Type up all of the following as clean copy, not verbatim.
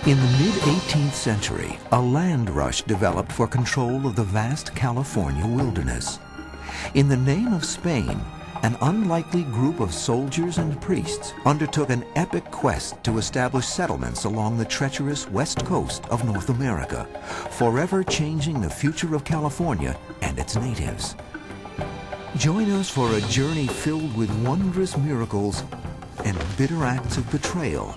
In the mid-18th century, a land rush developed for control of the vast California wilderness. In the name of Spain, an unlikely group of soldiers and priests undertook an epic quest to establish settlements along the treacherous west coast of North America, forever changing the future of California and its natives. Join us for a journey filled with wondrous miracles and bitter acts of betrayal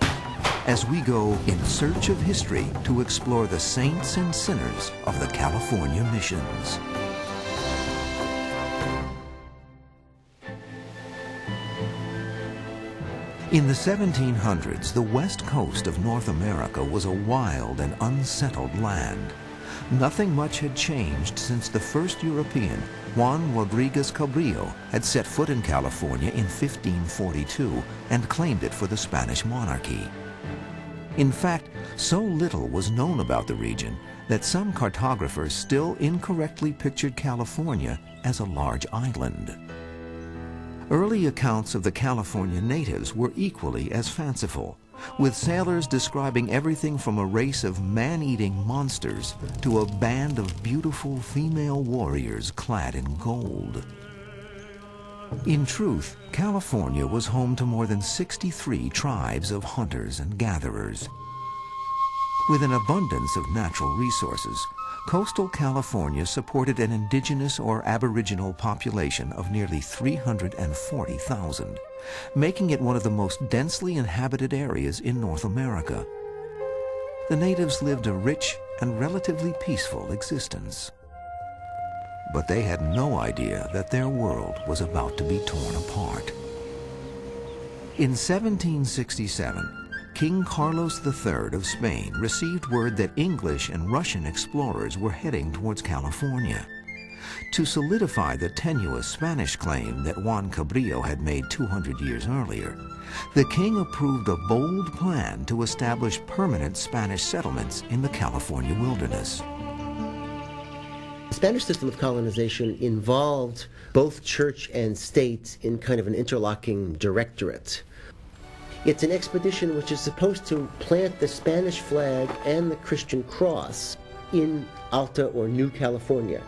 as we go in search of history to explore the saints and sinners of the California missions. In the 1700s, the west coast of North America was a wild and unsettled land. Nothing much had changed since the first European, Juan Rodriguez Cabrillo, had set foot in California in 1542 and claimed it for the Spanish monarchy. In fact, so little was known about the region that some cartographers still incorrectly pictured California as a large island. Early accounts of the California natives were equally as fanciful, with sailors describing everything from a race of man-eating monsters to a band of beautiful female warriors clad in gold. In truth, California was home to more than 63 tribes of hunters and gatherers. With an abundance of natural resources, coastal California supported an indigenous or aboriginal population of nearly 340,000, making it one of the most densely inhabited areas in North America. The natives lived a rich and relatively peaceful existence. But they had no idea that their world was about to be torn apart. In 1767, King Carlos III of Spain received word that English and Russian explorers were heading towards California. To solidify the tenuous Spanish claim that Juan Cabrillo had made 200 years earlier, the king approved a bold plan to establish permanent Spanish settlements in the California wilderness. The Spanish system of colonization involved both church and state in kind of an interlocking directorate. It's an expedition which is supposed to plant the Spanish flag and the Christian cross in Alta or New California.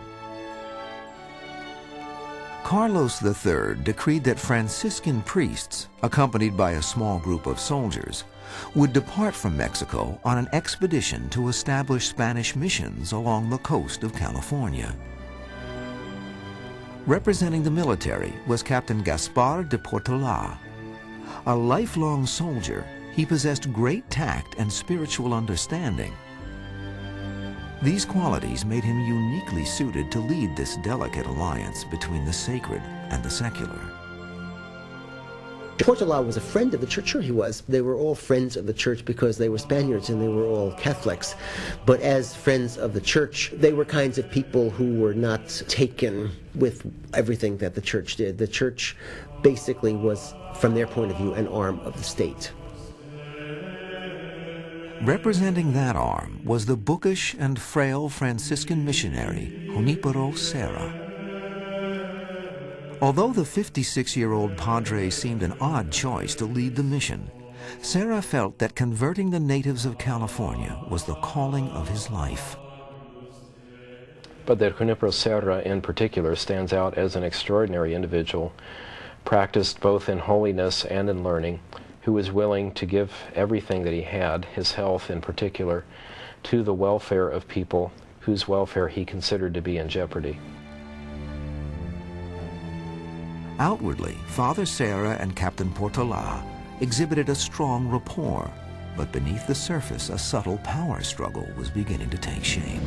Carlos III decreed that Franciscan priests, accompanied by a small group of soldiers, would depart from Mexico on an expedition to establish Spanish missions along the coast of California. Representing the military was Captain Gaspar de Portola. A lifelong soldier, he possessed great tact and spiritual understanding. These qualities made him uniquely suited to lead this delicate alliance between the sacred and the secular. Portola was a friend of the church. Sure he was. They were all friends of the church because they were Spaniards and they were all Catholics. But as friends of the church, they were kinds of people who were not taken with everything that the church did. The church basically was, from their point of view, an arm of the state. Representing that arm was the bookish and frail Franciscan missionary Junipero Serra. Although the 56-year-old padre seemed an odd choice to lead the mission, Serra felt that converting the natives of California was the calling of his life. But that Junipero Serra in particular stands out as an extraordinary individual, practiced both in holiness and in learning, who was willing to give everything that he had, his health in particular, to the welfare of people whose welfare he considered to be in jeopardy. Outwardly, Father Serra and Captain Portola exhibited a strong rapport, but beneath the surface, a subtle power struggle was beginning to take shape.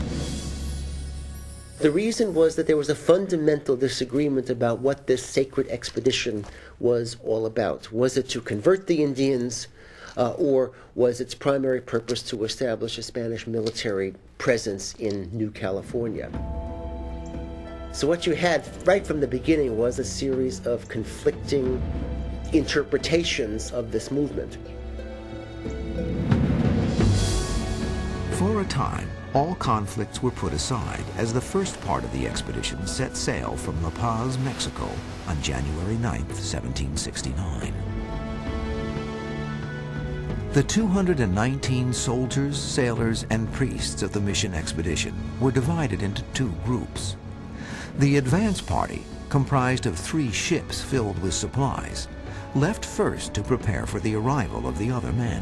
The reason was that there was a fundamental disagreement about what this sacred expedition was all about. Was it to convert the Indians, or was its primary purpose to establish a Spanish military presence in New California? So what you had right from the beginning was a series of conflicting interpretations of this movement. For a time, all conflicts were put aside as the first part of the expedition set sail from La Paz, Mexico on January 9, 1769. The 219 soldiers, sailors, and priests of the mission expedition were divided into two groups. The advance party, comprised of 3 ships filled with supplies, left first to prepare for the arrival of the other men.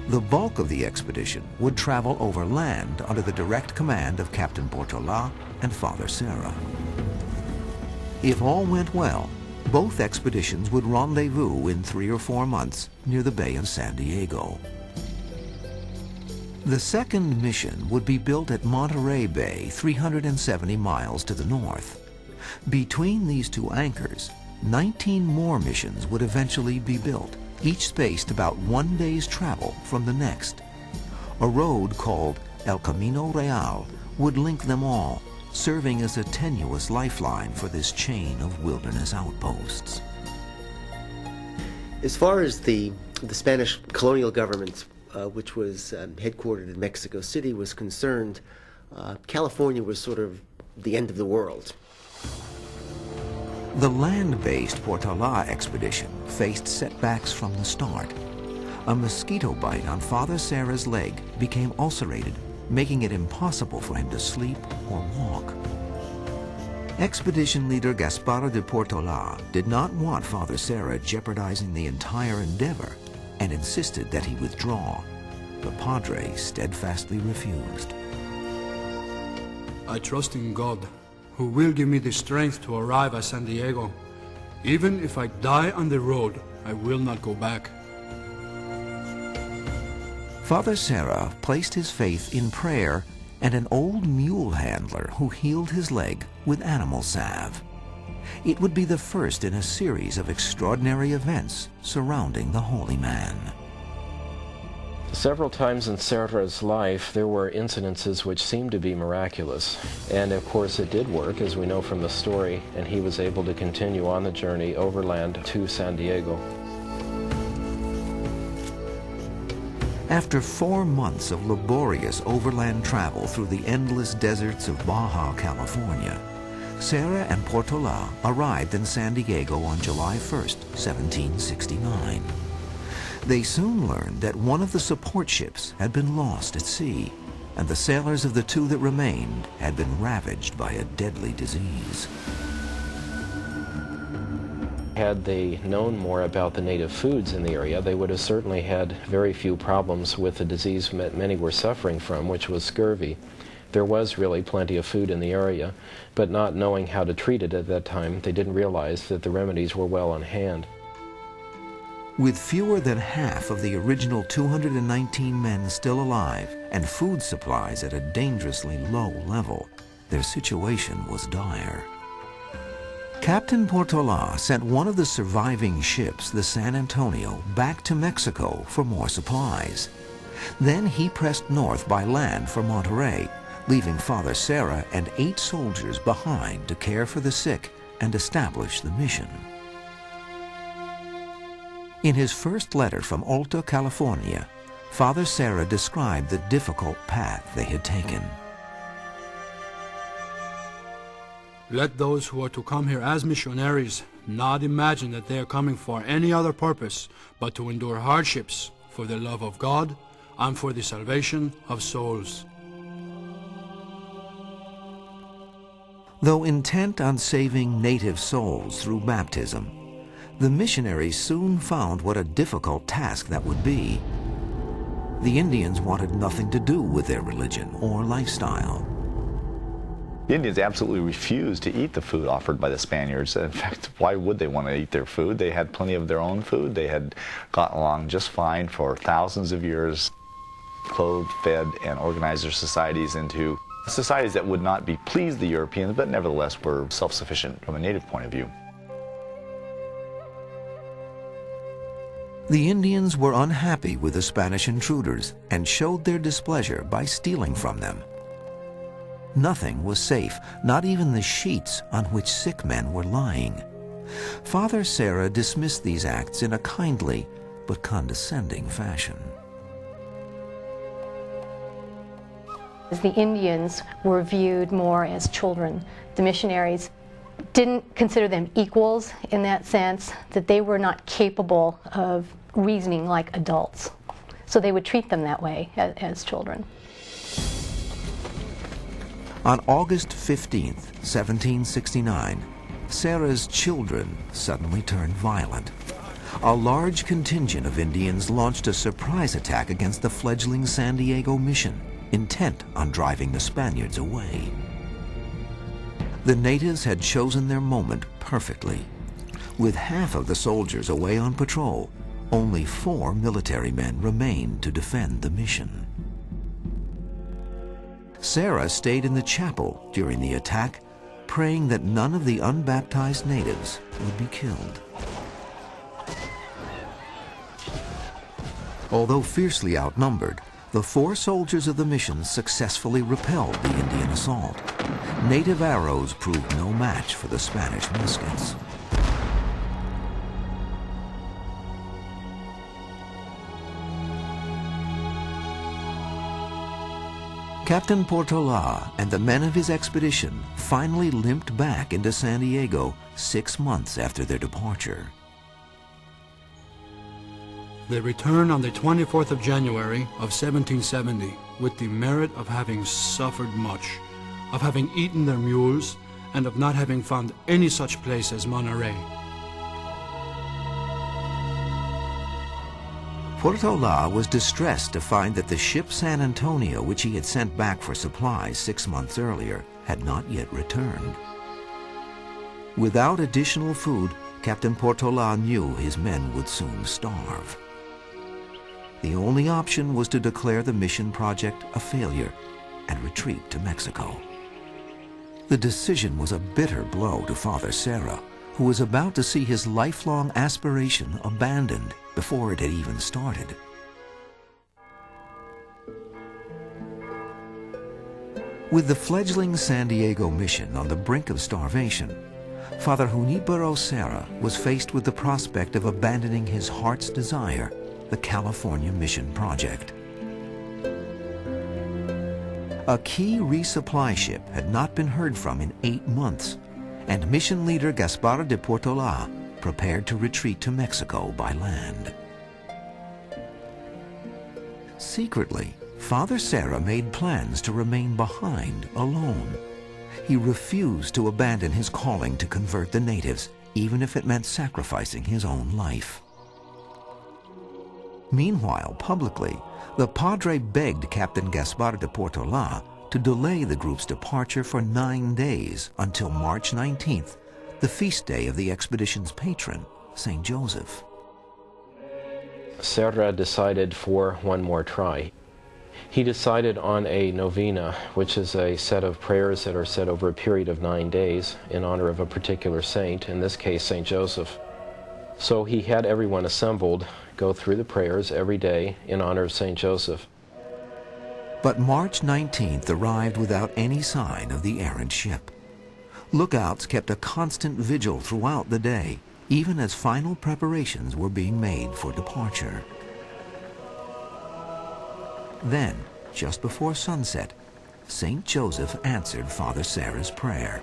The bulk of the expedition would travel over land under the direct command of Captain Portola and Father Serra. If all went well, both expeditions would rendezvous in 3 or 4 months near the Bay of San Diego. The second mission would be built at Monterey Bay, 370 miles to the north. Between these 2 anchors, 19 more missions would eventually be built, each spaced about 1 day's travel from the next. A road called El Camino Real would link them all, serving as a tenuous lifeline for this chain of wilderness outposts. As far as the Spanish colonial government, which was headquartered in Mexico City, was concerned, California was sort of the end of the world. The land-based Portola expedition faced setbacks from the start. A mosquito bite on Father Serra's leg became ulcerated, making it impossible for him to sleep or walk. Expedition leader Gaspar de Portola did not want Father Serra jeopardizing the entire endeavor and insisted that he withdraw. The Padre steadfastly refused. I trust in God, who will give me the strength to arrive at San Diego. Even if I die on the road, I will not go back. Father Serra placed his faith in prayer and an old mule handler who healed his leg with animal salve. It would be the first in a series of extraordinary events surrounding the holy man. Several times in Serra's life, there were incidences which seemed to be miraculous. And of course it did work, as we know from the story, and he was able to continue on the journey overland to San Diego. After 4 months of laborious overland travel through the endless deserts of Baja California, Serra and Portola arrived in San Diego on July 1st, 1769. They soon learned that one of the support ships had been lost at sea, and the sailors of the 2 that remained had been ravaged by a deadly disease. Had they known more about the native foods in the area, they would have certainly had very few problems with the disease many were suffering from, which was scurvy. There was really plenty of food in the area, but not knowing how to treat it at that time, they didn't realize that the remedies were well on hand. With fewer than half of the original 219 men still alive and food supplies at a dangerously low level, their situation was dire. Captain Portola sent one of the surviving ships, the San Antonio, back to Mexico for more supplies. Then he pressed north by land for Monterey, leaving Father Serra and 8 soldiers behind to care for the sick and establish the mission. In his first letter from Alta California, Father Serra described the difficult path they had taken. Let those who are to come here as missionaries not imagine that they are coming for any other purpose but to endure hardships for the love of God and for the salvation of souls. Though intent on saving native souls through baptism, the missionaries soon found what a difficult task that would be. The Indians wanted nothing to do with their religion or lifestyle. The Indians absolutely refused to eat the food offered by the Spaniards. In fact, why would they want to eat their food? They had plenty of their own food. They had gotten along just fine for thousands of years, clothed, fed, and organized their societies into societies that would not be pleased the Europeans, but nevertheless were self-sufficient from a native point of view. The Indians were unhappy with the Spanish intruders and showed their displeasure by stealing from them. Nothing was safe, not even the sheets on which sick men were lying. Father Serra dismissed these acts in a kindly but condescending fashion. The Indians were viewed more as children. The missionaries didn't consider them equals in that sense, that they were not capable of reasoning like adults. So they would treat them that way as children. On August 15th, 1769, Serra's children suddenly turned violent. A large contingent of Indians launched a surprise attack against the fledgling San Diego mission, intent on driving the Spaniards away. The natives had chosen their moment perfectly. With half of the soldiers away on patrol, only 4 military men remained to defend the mission. Serra stayed in the chapel during the attack, praying that none of the unbaptized natives would be killed. Although fiercely outnumbered, the 4 soldiers of the mission successfully repelled the Indian assault. Native arrows proved no match for the Spanish muskets. Captain Portola and the men of his expedition finally limped back into San Diego 6 months after their departure. They returned on the 24th of January of 1770 with the merit of having suffered much, of having eaten their mules, and of not having found any such place as Monterey. Portola was distressed to find that the ship San Antonio, which he had sent back for supplies 6 months earlier, had not yet returned. Without additional food, Captain Portola knew his men would soon starve. The only option was to declare the mission project a failure and retreat to Mexico. The decision was a bitter blow to Father Serra, who was about to see his lifelong aspiration abandoned before it had even started. With the fledgling San Diego mission on the brink of starvation, Father Junipero Serra was faced with the prospect of abandoning his heart's desire, the California Mission Project. A key resupply ship had not been heard from in 8 months, and mission leader Gaspar de Portola prepared to retreat to Mexico by land. Secretly, Father Serra made plans to remain behind alone. He refused to abandon his calling to convert the natives, even if it meant sacrificing his own life. Meanwhile, publicly, the Padre begged Captain Gaspar de Portola to delay the group's departure for 9 days until March 19th, the feast day of the expedition's patron, St. Joseph. Serra decided for one more try. He decided on a novena, which is a set of prayers that are said over a period of 9 days in honor of a particular saint, in this case St. Joseph. So he had everyone assembled go through the prayers every day in honor of St. Joseph. But March 19th arrived without any sign of the errant ship. Lookouts kept a constant vigil throughout the day, even as final preparations were being made for departure. Then, just before sunset, St. Joseph answered Father Serra's prayer.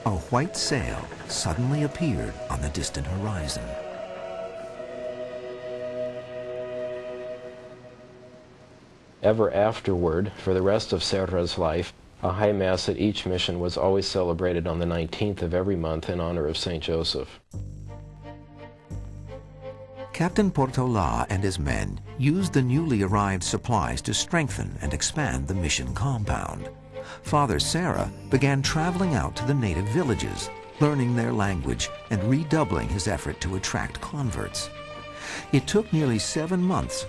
A white sail suddenly appeared on the distant horizon. Ever afterward, for the rest of Serra's life, a high mass at each mission was always celebrated on the 19th of every month in honor of St. Joseph. Captain Portola and his men used the newly arrived supplies to strengthen and expand the mission compound. Father Serra began traveling out to the native villages, learning their language and redoubling his effort to attract converts. It took nearly 7 months